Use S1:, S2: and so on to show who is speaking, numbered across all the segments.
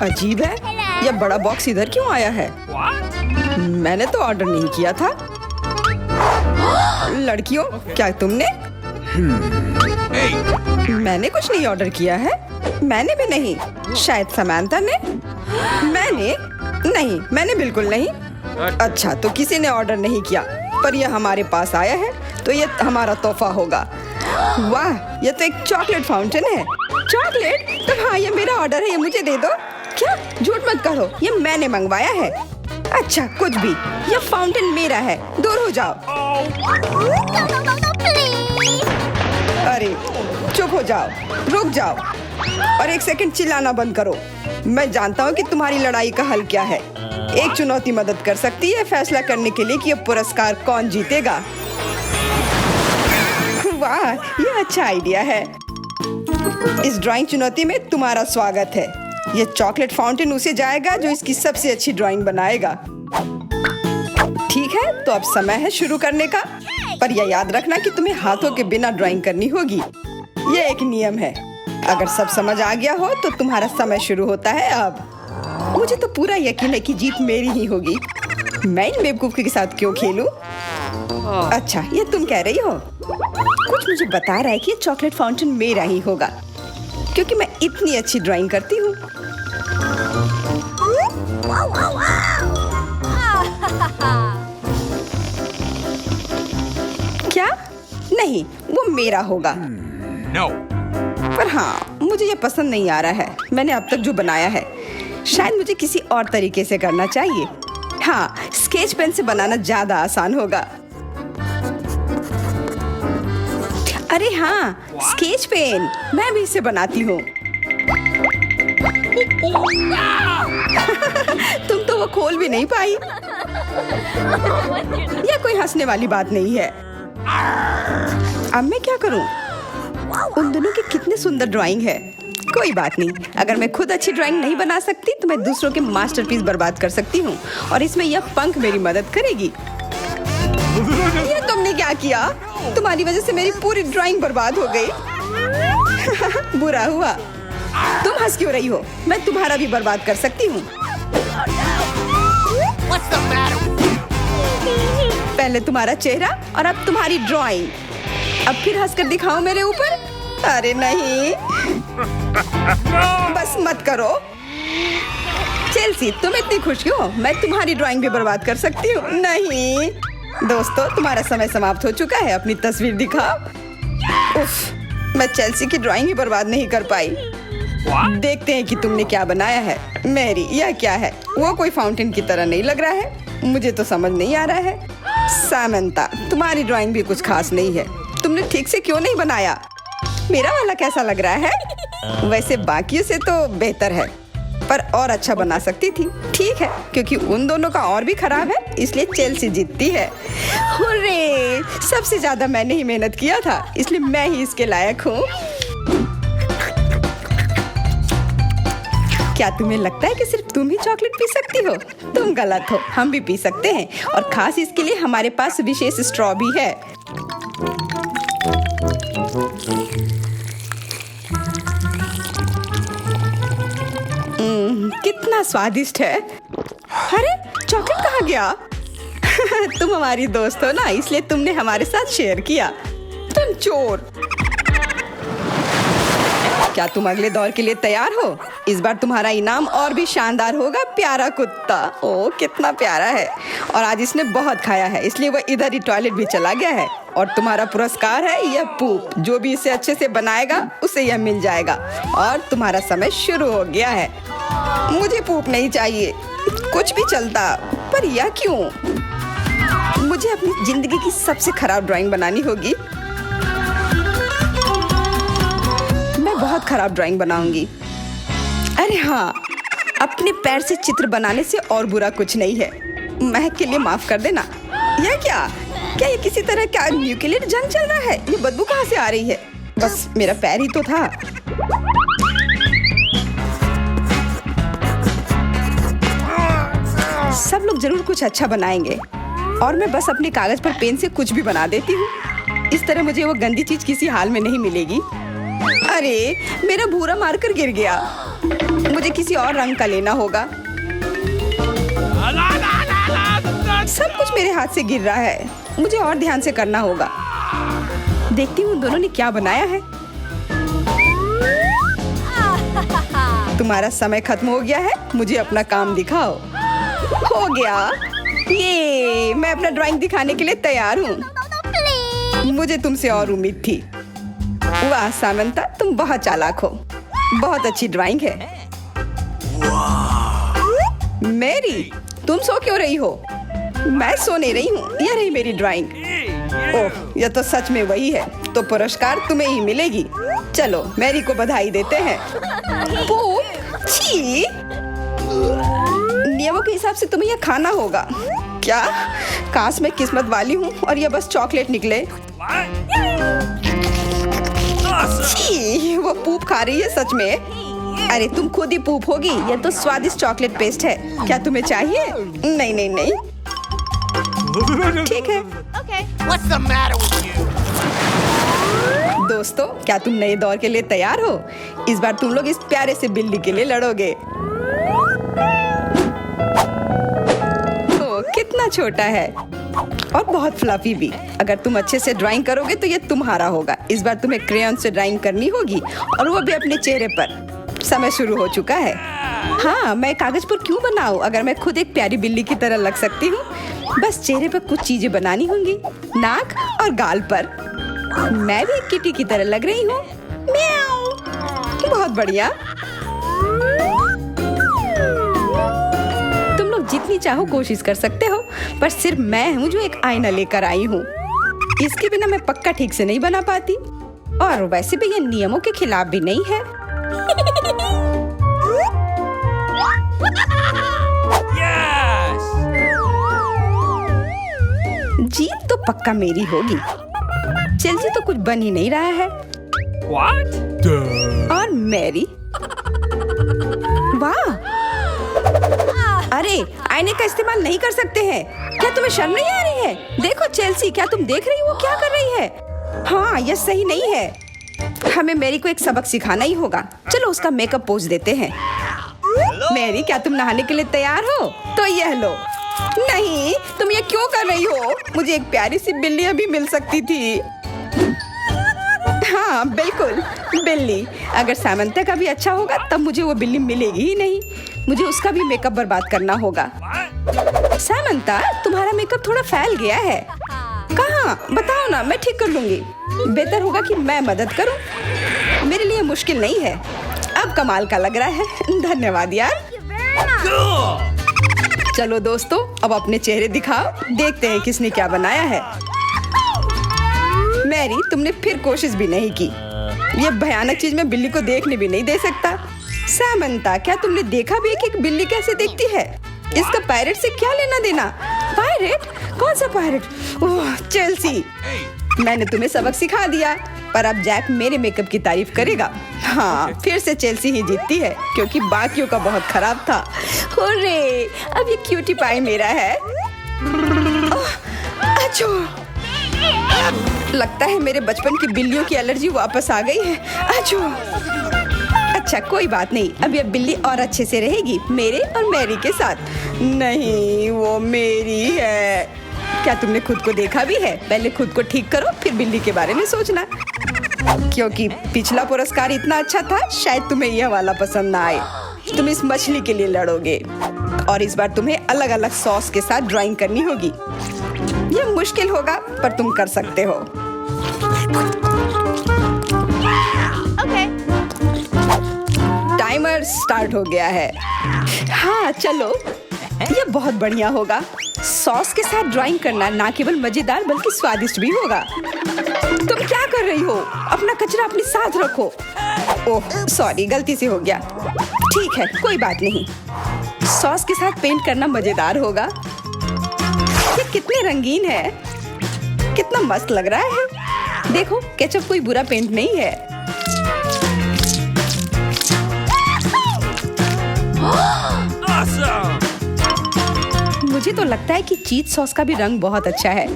S1: अजीब है, यह बड़ा बॉक्स इधर क्यों आया है? मैंने तो ऑर्डर नहीं किया था। लड़कियों, क्या तुमने? मैंने कुछ नहीं ऑर्डर किया है। मैंने भी नहीं। शायद समांथा ने। मैंने नहीं, मैंने बिल्कुल नहीं। अच्छा, तो किसी ने ऑर्डर नहीं किया, पर यह हमारे पास आया है, तो यह हमारा तोहफा होगा। वाह, यह तो एक चॉकलेट फाउंटेन है। चॉकलेट? तो हाँ, यह मेरा ऑर्डर है, ये मुझे दे दो। क्या? झूठ मत करो, यह मैंने मंगवाया है। अच्छा, कुछ भी, यह फाउंटेन मेरा है, दूर हो जाओ। अरे चुप हो जाओ, रुक जाओ और एक सेकंड चिल्लाना बंद करो। मैं जानता हूँ कि तुम्हारी लड़ाई का हल क्या है। एक चुनौती मदद कर सकती है फैसला करने के लिए कि यह पुरस्कार कौन जीतेगा। वाह, यह अच्छा आइडिया है। इस ड्राइंग चुनौती में तुम्हारा स्वागत है। यह चॉकलेट फाउंटेन उसे जाएगा जो इसकी सबसे अच्छी ड्राइंग बनाएगा। ठीक है, तो अब समय है शुरू करने का। पर यह याद रखना कि तुम्हें हाथों के बिना ड्राइंग करनी होगी। यह एक नियम है। अगर सब समझ आ गया हो तो तुम्हारा समय शुरू होता है अब। मुझे तो पूरा यकीन है कि जीत मेरी ही होगी। मैं इन बेवकूफ के साथ क्यों खेलूं? अच्छा, ये तुम कह रही हो? कुछ मुझे बता रहा है कि ये चॉकलेट फाउंटेन मेरा ही होगा, क्योंकि मैं इतनी अच्छी ड्राइंग करती हूँ। क्या? नहीं, वो मेरा होगा।
S2: No.
S1: पर हाँ, मुझे ये पसंद नहीं आ रहा है। मैंने अब तक जो बनाया है, शायद मुझे किसी और तरीके से करना चाहिए। हाँ, स्केच पेन से बनाना ज्यादा आसान होगा। अरे हाँ, स्केच पेन, मैं भी इसे बनाती हूँ। तुम तो वो खोल भी नहीं पाई। यह कोई हंसने वाली बात नहीं है। अब मैं क्या करूँ? उन दोनों की कितनी सुंदर ड्राइंग है। कोई बात नहीं, अगर मैं खुद अच्छी ड्राइंग नहीं बना सकती तो मैं दूसरों के मास्टरपीस बर्बाद कर सकती हूँ, और इसमें यह पंख मेरी मदद करेगी। ये तुमने क्या किया? तुम्हारी वजह से मेरी पूरी ड्राइंग बर्बाद हो गई। बुरा हुआ। तुम हंस क्यों रही हो? मैं तुम्हारा भी बर्बाद कर सकती हूँ। पहले तुम्हारा चेहरा और अब तुम्हारी ड्राइंग। अब फिर हंसकर दिखाओ मेरे ऊपर। अरे नहीं, बस मत करो। चेल्सी, तुम इतनी खुश क्यों? मैं तुम्हारी ड्राइंग भी बर्बाद कर सकती हूँ। नहीं दोस्तों, तुम्हारा समय समाप्त हो चुका है। अपनी तस्वीर दिखाओ। उफ, मैं चेल्सी की ड्राइंग ही बर्बाद नहीं कर पाई। देखते हैं कि तुमने क्या बनाया है। मैरी, यह क्या है? वो कोई फाउंटेन की तरह नहीं लग रहा है। मुझे तो समझ नहीं आ रहा है। सामंता, तुम्हारी ड्राइंग भी कुछ खास नहीं है। तुमने ठीक से क्यों नहीं बनाया? मेरा वाला कैसा लग रहा है? वैसे बाकियों से तो बेहतर है, पर और अच्छा बना सकती थी। ठीक है, क्योंकि उन दोनों का और भी खराब है, इसलिए चेल्सी जीतती है। हुर्रे! सबसे ज्यादा मैंने ही मेहनत किया था, इसलिए मैं ही इसके लायक हूँ। क्या तुम्हें लगता है कि सिर्फ तुम ही चॉकलेट पी सकती हो? तुम गलत हो, हम भी पी सकते हैं, और खास इसके लिए हमारे पास विशेष स्ट्रॉ भी है। कितना स्वादिष्ट है। अरे, चॉकलेट कहाँ गया? तुम हमारी दोस्त हो ना, इसलिए तुमने हमारे साथ शेयर किया। तुम चोर। क्या तुम अगले दौर के लिए तैयार हो? इस बार तुम्हारा इनाम और भी शानदार होगा, प्यारा कुत्ता। ओह, कितना प्यारा है। और आज इसने बहुत खाया है, इसलिए वह इधर ही टॉयलेट भी चला गया है। और तुम्हारा पुरस्कार है यह पूप। जो भी इसे अच्छे से बनाएगा उसे यह मिल जाएगा। और तुम्हारा समय शुरू हो गया है। मुझे पूप नहीं चाहिए, कुछ भी चलता, पर यह क्यों? मुझे अपनी जिंदगी की सबसे खराब ड्राइंग बनानी होगी। मैं बहुत खराब ड्राइंग बनाऊंगी। अरे हाँ, अपने पैर से चित्र बनाने से और बुरा कुछ नहीं है। महक के लिए माफ कर देना। यह क्या ये किसी तरह का न्यूक्लियर जंग चल रहा है? ये बदबू कहाँ से आ रही है? बस मेरा पैर ही तो था। सब लोग जरूर कुछ अच्छा बनाएंगे, और मैं बस अपने कागज पर पेन से कुछ भी बना देती हूँ। इस तरह मुझे वो गंदी चीज किसी हाल में नहीं मिलेगी। अरे मेरा भूरा मार्कर गिर गया। मुझे किसी और रंग का लेना होगा। सब कुछ मेरे हाथ से गिर रहा है। मुझे और ध्यान से करना होगा। देखती हूँ दोनों ने क्या बनाया है। तुम्हारा समय खत्म हो गया है। मुझे अपना काम दिखाओ। हो गया। ये मैं अपना ड्राइंग दिखाने के लिए तैयार हूँ। मुझे तुमसे और उम्मीद थी। वाह सामंता, तुम बहुत चालाक हो। बहुत अच्छी ड्राइंग है। मेरी, तुम सो क्यों रही हो? मैं सो नहीं रही हूँ। यह रही मेरी ड्राइंग। ओह, यह तो सच में वही है। तो पुरस्कार तुम्हें ही मिलेगी। चलो मैरी को बधाई देते हैं। छी! नियमों के हिसाब से तुम्हें यह खाना होगा। क्या? काश मैं किस्मत वाली हूँ और यह बस चॉकलेट निकले। छी! वो पूप खा रही है सच में। अरे तुम खुद ही पूप होगी। यह तो स्वादिष्ट चॉकलेट पेस्ट है। क्या तुम्हें चाहिए? नहीं नहीं नहीं। ठीक है।
S2: What's the matter with you?
S1: दोस्तों, क्या तुम नए दौर के लिए तैयार हो? इस बार तुम लोग इस प्यारे से बिल्ली के लिए लड़ोगे। ओह, कितना छोटा है और बहुत फ्लफी भी। अगर तुम अच्छे से ड्राइंग करोगे तो ये तुम्हारा होगा। इस बार तुम्हें क्रेयॉन से ड्राइंग करनी होगी और वो भी अपने चेहरे पर। समय शुरू हो चुका है। हाँ, मैं कागज पर क्यों बनाऊं अगर मैं खुद एक प्यारी बिल्ली की तरह लग सकती हूँ। बस चेहरे पर कुछ चीजें बनानी होंगी। नाक और गाल पर। मैं भी एक किटी की तरह लग रही हूँ। म्याऊ। बहुत बढ़िया। तुम लोग जितनी चाहो कोशिश कर सकते हो, पर सिर्फ मैं हूँ जो एक आईना लेकर आई हूँ। इसके बिना मैं पक्का ठीक से नहीं बना पाती। और वैसे भी ये नियमों के खिलाफ भी नहीं है। जीत तो पक्का मेरी होगी। चेल्सी तो कुछ बन ही नहीं रहा है।
S3: What?
S1: और मैरी, वाह! अरे आईने का इस्तेमाल नहीं कर सकते हैं। क्या तुम्हें शर्म नहीं आ रही है? देखो चेल्सी, क्या तुम देख रही हो वो क्या कर रही है? हाँ, यह सही नहीं है। हमें मैरी को एक सबक सिखाना ही होगा। चलो उसका मेकअप पोज देते हैं। मैरी, क्या तुम नहाने के लिए तैयार हो? तो यह लो। नहीं, तुम ये क्यों कर रही हो? मुझे एक प्यारी सी बिल्ली अभी मिल सकती थी। हाँ बिल्कुल, बिल्ली। अगर सामंता का भी अच्छा होगा तब मुझे वो बिल्ली मिलेगी ही नहीं। मुझे उसका भी मेकअप बर्बाद करना होगा। सामंता, तुम्हारा मेकअप थोड़ा फैल गया है। कहाँ? बताओ ना, मैं ठीक कर लूंगी। बेहतर होगा कि मैं मदद करूं। मेरे लिए मुश्किल नहीं है। अब कमाल का लग रहा है। धन्यवाद यार। चलो दोस्तों, अब अपने चेहरे दिखाओ। देखते हैं किसने क्या बनाया है। मैरी, तुमने फिर कोशिश भी नहीं की। ये भयानक चीज मैं बिल्ली को देखने भी नहीं दे सकता। सामंता, क्या तुमने देखा भी कि एक बिल्ली कैसे दिखती है? इसका पायरेट से क्या लेना देना? पायरेट? कौन सा पायरेट? ओह चेल्सी, मैंने तुम्हें सबक सिखा दिया, पर अब जैक मेरे मेकअप की तारीफ करेगा। हाँ, फिर से चेल्सी ही जीतती है क्योंकि बाकियों का बहुत खराब था। हुर्रे, अब ये क्यूटी पाई मेरा है। अच्छो, लगता है मेरे बचपन की बिल्लियों की एलर्जी वापस आ गई है। अच्छो। अच्छा कोई बात नहीं, अब ये बिल्ली और अच्छे से रहेगी मेरे और मैरी के साथ। नहीं, वो मेरी है। क्या तुमने खुद को देखा भी है? पहले खुद को ठीक करो, फिर बिल्ली के बारे में सोचना। क्योंकि पिछला पुरस्कार इतना अच्छा था, शायद तुम्हें यह वाला पसंद ना आए। तुम इस मछली के लिए लड़ोगे और इस बार तुम्हें अलग अलग सॉस के साथ ड्राइंग करनी होगी। यह मुश्किल होगा, पर तुम कर सकते हो।
S4: Okay.
S1: टाइमर स्टार्ट हो गया है। हाँ चलो, यह बहुत बढ़िया होगा। सॉस के साथ ड्राइंग करना ना केवल मजेदार बल्कि स्वादिष्ट भी होगा। तुम क्या कर रही हो? अपना कचरा अपने साथ रखो। ओह सॉरी, गलती से हो गया। ठीक है, कोई बात नहीं। सॉस के साथ पेंट करना मजेदार होगा। ये कितने रंगीन है, कितना मस्त लग रहा है। देखो, केचप कोई बुरा पेंट नहीं है।
S3: Awesome!
S1: मुझे तो लगता है कि चीज सॉस का भी रंग बहुत अच्छा है,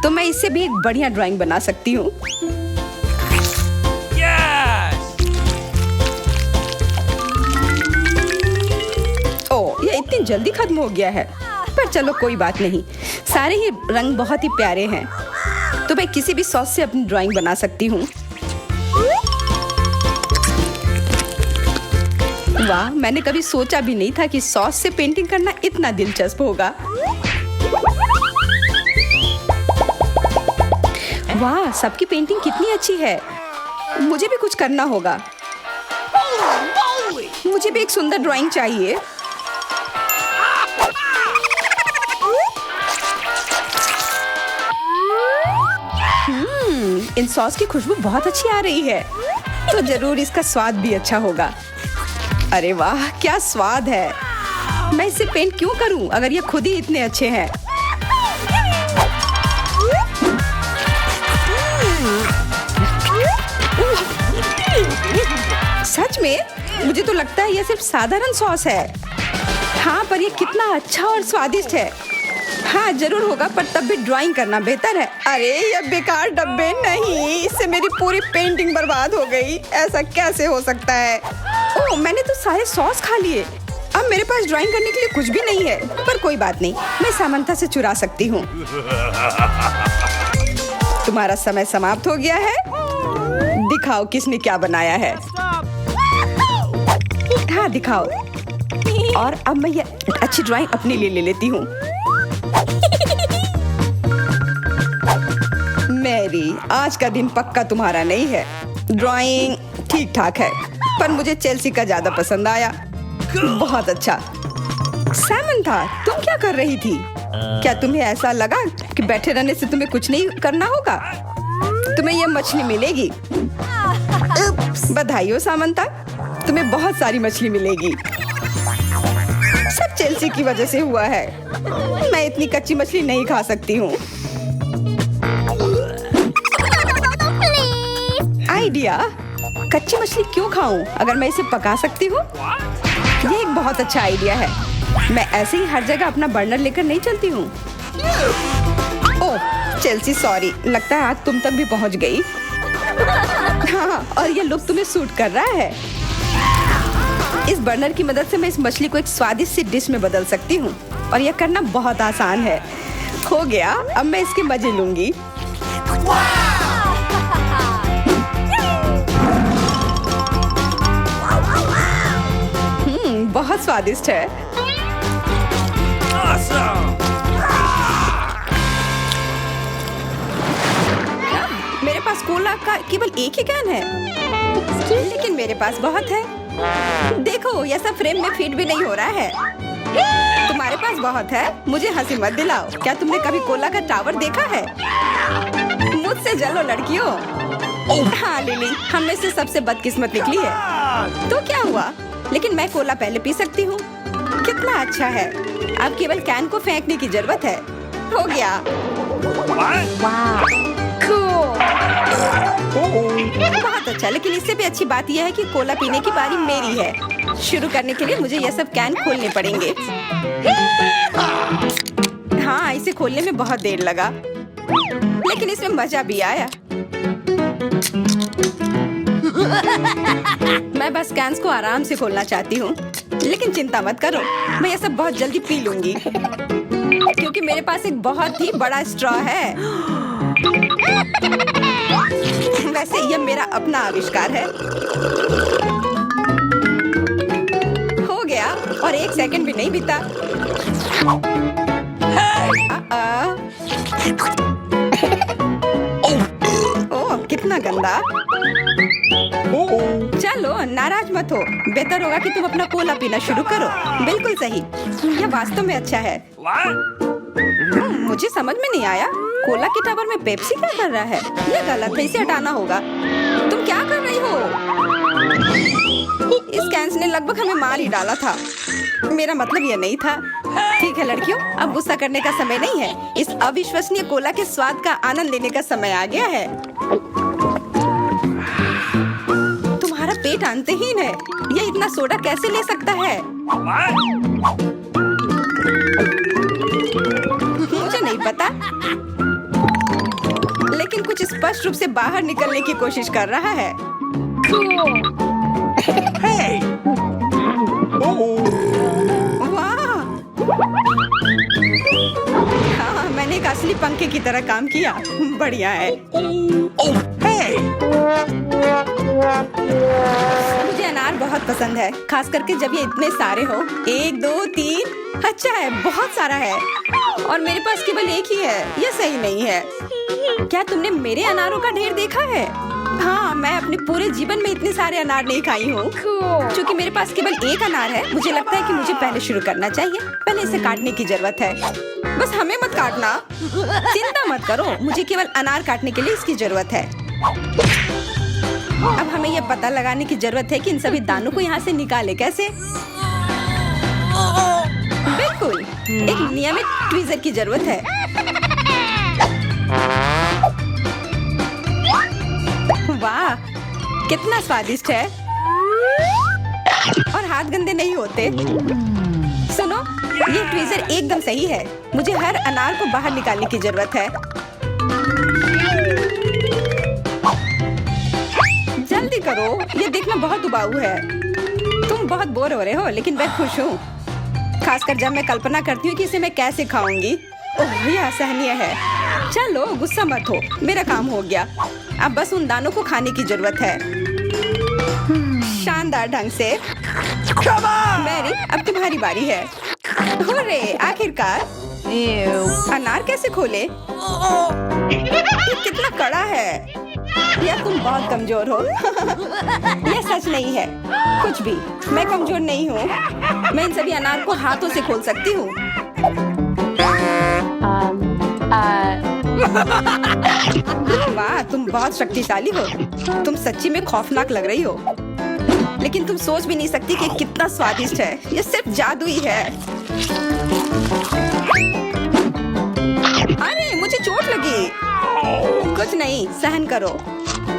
S1: तो मैं इससे भी एक बढ़िया ड्राइंग बना सकती हूँ।
S3: Yes!
S1: जल्दी खत्म हो गया है, पर चलो कोई बात नहीं। सारे ही रंग बहुत ही प्यारे हैं, तो मैं किसी भी सॉस से अपनी ड्राइंग बना सकती हूँ। वाह, मैंने कभी सोचा भी नहीं था कि सॉस से पेंटिंग करना इतना दिलचस्प होगा। वाह, सबकी पेंटिंग कितनी अच्छी है। मुझे भी कुछ करना होगा। मुझे भी एक सुंदर ड्राइंग चाहिए। इन सॉस की खुशबू बहुत अच्छी आ रही है, तो जरूर इसका स्वाद भी अच्छा होगा। अरे वाह, क्या स्वाद है। मैं इसे पेंट क्यों करूं अगर ये खुद ही इतने अच्छे हैं। सच में मुझे तो लगता है ये सिर्फ साधारण सॉस है। हाँ, पर ये कितना अच्छा और स्वादिष्ट है। हाँ, जरूर होगा, पर तब भी ड्राइंग करना बेहतर है। अरे ये बेकार डब्बे, नहीं, इससे मेरी पूरी पेंटिंग बर्बाद हो गई। ऐसा कैसे हो सकता है। ओह, मैंने तो सारे सॉस खा लिए। अब मेरे पास ड्राइंग करने के लिए कुछ भी नहीं है, पर कोई बात नहीं, मैं सामंथा से चुरा सकती हूँ। तुम्हारा समय समाप्त हो गया है। दिखाओ किसने क्या बनाया है। हाँ, दिखाओ। और अब मैं ये अच्छी ड्राइंग अपने लिए ले लेती हूँ। मैरी, आज का दिन पक्का तुम्हारा नहीं है। ड्राइंग ठीक ठाक है, पर मुझे चेल्सी का ज्यादा पसंद आया। बहुत अच्छा। सामंथा, तुम क्या कर रही थी? क्या तुम्हें ऐसा लगा कि बैठे रहने से तुम्हें कुछ नहीं करना होगा? तुम्हें ये मछली मिलेगी। बधाई हो सामंथा, तुम्हें बहुत सारी मछली मिलेगी। सब चेल्सी की वजह से हुआ है। मैं इतनी कच्ची मछली नहीं खा सकती हूँ। आइडिया, कच्ची मछली क्यों खाऊं अगर मैं इसे पका सकती हूँ? ये एक बहुत अच्छा आइडिया है। मैं ऐसे ही हर जगह अपना बर्नर लेकर नहीं चलती हूँ। ओह चेल्सी, सॉरी, लगता है आग तुम तक भी पहुँच गई। हाँ, और ये लुक तुम्हें सूट कर रहा है। इस बर्नर की मदद से मैं इस मछली को एक स्वादिष्ट सी डिश में बदल सकती हूँ, और यह करना बहुत आसान है। हो गया, अब मैं इसके मजे लूंगी। बहुत स्वादिष्ट है। मेरे पास कोला का केवल एक ही कैन है, लेकिन मेरे पास बहुत है। देखो, यह सब फ्रेम में फिट भी नहीं हो रहा है। तुम्हारे पास बहुत है, मुझे हंसी मत दिलाओ। क्या तुमने कभी कोला का टावर देखा है? मुझसे जलो लड़कियों। हाँ लिली, हम में से सबसे बदकिस्मत निकली है। तो क्या हुआ? लेकिन मैं कोला पहले पी सकती हूँ। कितना अच्छा है। अब केवल कैन को फेंकने की जरूरत है। हो गया। बहुत अच्छा, लेकिन इससे भी अच्छी बात यह है कि कोला पीने की बारी मेरी है। शुरू करने के लिए मुझे यह सब कैन खोलने पड़ेंगे। हाँ, इसे खोलने में बहुत देर लगा, लेकिन इसमें मजा भी आया। मैं बस कैंस को आराम से खोलना चाहती हूँ, लेकिन चिंता मत करो, मैं यह सब बहुत जल्दी पी लूंगी, क्योंकि मेरे पास एक बहुत ही बड़ा स्ट्रॉ है। वैसे यह मेरा अपना आविष्कार है। हो गया, और 1 सेकंड भी नहीं बीता। ओह, कितना गंदा। चलो नाराज मत हो, बेहतर होगा कि तुम अपना कोला पीना शुरू करो। बिल्कुल सही, यह वास्तव में अच्छा है। मुझे समझ में नहीं आया, कोला के टावर में पेप्सी क्या कर रहा है? यह गलत है, इसे हटाना होगा। तुम क्या कर रही हो? इस कैंस ने लगभग हमें मार ही डाला था। मेरा मतलब यह नहीं था। ठीक है लड़कियों, अब गुस्सा करने का समय नहीं है। इस अविश्वसनीय कोला के स्वाद का आनंद लेने का समय आ गया है। तुम्हारा पेट अंतहीन है, यह इतना सोडा कैसे ले सकता है? मुझे नहीं पता, लेकिन कुछ स्पष्ट रूप से बाहर निकलने की कोशिश कर रहा है। वाह, पंखे की तरह काम किया। बढ़िया है।
S2: Oh, hey!
S1: मुझे अनार बहुत पसंद है, खास करके जब ये इतने सारे हो। 1 2 3। अच्छा है, बहुत सारा है और मेरे पास केवल एक ही है। यह सही नहीं है। क्या तुमने मेरे अनारों का ढेर देखा है? हाँ, मैं अपने पूरे जीवन में इतने सारे अनार नहीं खाई हूँ। क्योंकि मेरे पास केवल एक अनार है, मुझे लगता है कि मुझे पहले शुरू करना चाहिए। पहले इसे काटने की जरूरत है। बस हमें मत काटना। चिंता मत करो, मुझे केवल अनार काटने के लिए इसकी जरूरत है। अब हमें यह पता लगाने की जरूरत है कि इन सभी दानों को यहाँ से निकाले कैसे। बिल्कुल, एक नियमित ट्वीजर की जरूरत है। वाह, कितना स्वादिष्ट है और हाथ गंदे नहीं होते। सुनो, ये ट्वीजर एकदम सही है। मुझे हर अनार को बाहर निकालने की जरूरत है। जल्दी करो, ये देखना बहुत उबाऊ है। तुम बहुत बोर हो रहे हो, लेकिन मैं खुश हूँ, खासकर जब मैं कल्पना करती हूँ कि इसे मैं कैसे खाऊंगी। ओह, यह असहनीय है। चलो, गुस्सा मत हो, मेरा काम हो गया। अब बस उन दानों को खाने की जरूरत है, शानदार ढंग से। मैरी, अब तुम्हारी बारी है। हुर्रे, आखिरकार। अनार कैसे खोले? ये कितना कड़ा है। या तुम बहुत कमजोर हो। यह सच नहीं है। कुछ भी, मैं कमजोर नहीं हूँ। मैं इन सभी अनार को हाथों से खोल सकती हूँ। वाह, तुम बहुत शक्तिशाली हो। तुम सच्ची में खौफनाक लग रही हो, लेकिन तुम सोच भी नहीं सकती कि कितना स्वादिष्ट है। ये सिर्फ जादू ही है। अरे, मुझे चोट लगी। कुछ नहीं, सहन करो।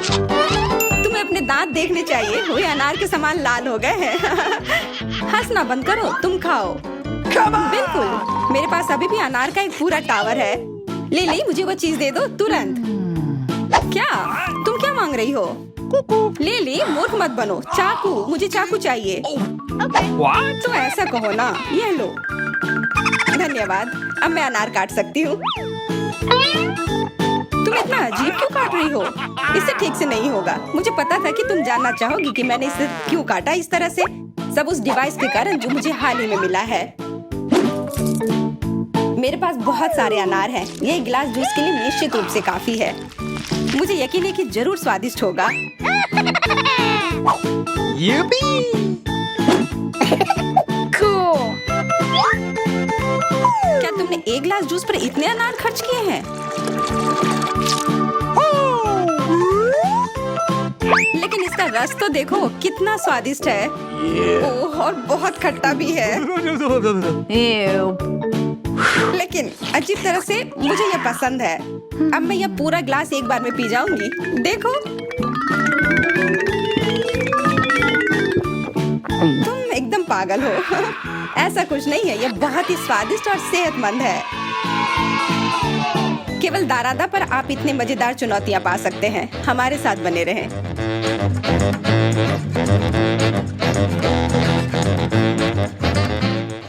S1: तुम्हें अपने दांत देखने चाहिए, वे अनार के समान लाल हो गए हैं। हंसना बंद करो, तुम खाओ। बिल्कुल, मेरे पास अभी भी अनार का एक पूरा टावर है। ले, मुझे वो चीज दे दो तुरंत। क्या तुम क्या मांग रही हो? ले, मूर्ख मत बनो। चाकू, मुझे चाकू चाहिए। तो ऐसा कहो ना। ये लो। धन्यवाद, अब मैं अनार काट सकती हूँ। तुम इतना अजीब क्यों काट रही हो? इससे ठीक से नहीं होगा। मुझे पता था कि तुम जानना चाहोगी कि मैंने इसे क्यों काटा इस तरह से। सब उस डिवाइस के कारण जो मुझे हाल ही में मिला है। मेरे पास बहुत सारे अनार हैं। ये एक गिलास जूस के लिए निश्चित रूप से काफी है। मुझे यकीन है कि जरूर स्वादिष्ट होगा।
S4: Cool.
S1: क्या तुमने एक गिलास जूस पर इतने अनार खर्च किए हैं? लेकिन इसका रस तो देखो, कितना स्वादिष्ट है। ओह, और बहुत खट्टा भी है। लेकिन अजीब तरह से मुझे यह पसंद है। अब मैं यह पूरा ग्लास एक बार में पी जाऊंगी। देखो, तुम एकदम पागल हो। ऐसा कुछ नहीं है, यह बहुत ही स्वादिष्ट और सेहतमंद है। केवल दारादा पर आप इतने मजेदार चुनौतियां पा सकते हैं। हमारे साथ बने रहें।